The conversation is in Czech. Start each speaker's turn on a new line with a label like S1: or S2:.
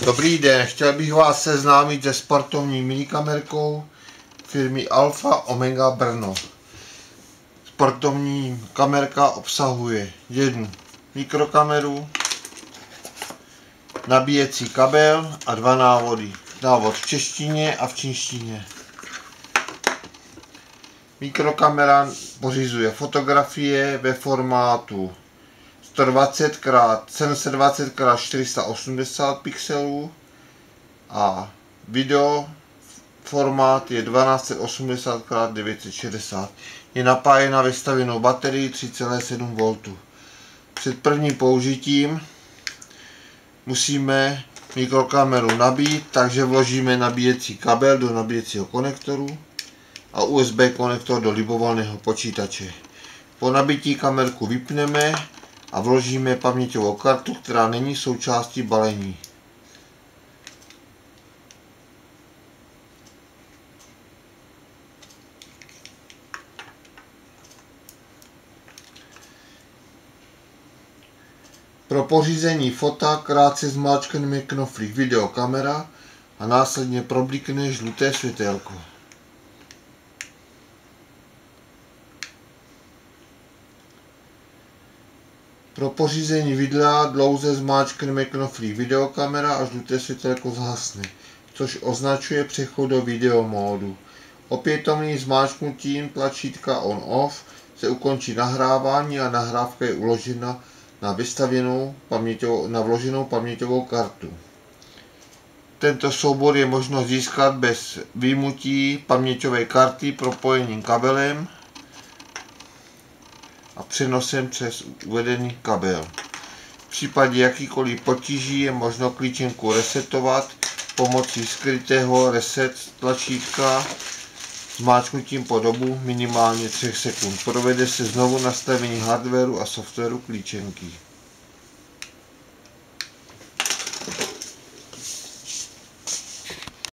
S1: Dobrý den, chtěl bych vás seznámit se sportovní minikamerkou firmy Alfa Omega Brno. Sportovní kamerka obsahuje jednu mikrokameru, nabíjecí kabel a dva návody. Návod v češtině a v čínštině. Mikrokamera pořizuje fotografie ve formátu 120 x 720 x 480 pixelů a video formát je 1280 x 960. Je napájena vestavěnou baterii 3,7 V. Před prvním použitím musíme mikrokameru nabít, takže vložíme nabíjecí kabel do nabíjecího konektoru a USB konektor do libovolného počítače. Po nabití kamerku vypneme a vložíme paměťovou kartu, která není součástí balení. Pro pořízení fota krátce zmáčkneme knoflík videokamera a následně problikne žluté světélko. Pro pořízení videa dlouze zmáčkneme knoflík videokamera a žluté světélko zhasne, což označuje přechod do video módu. Opětovným zmáčknutím tlačítka on-off se ukončí nahrávání a nahrávka je uložena na vloženou paměťovou kartu. Tento soubor je možno získat bez vyjmutí paměťové karty propojením kabelem a přenosem přes uvedený kabel. V případě jakýkoliv potíží je možno klíčenku resetovat pomocí skrytého reset tlačítka zmáčknutím po dobu minimálně 3 sekund. Provede se znovu nastavení hardwaru a softwaru klíčenky.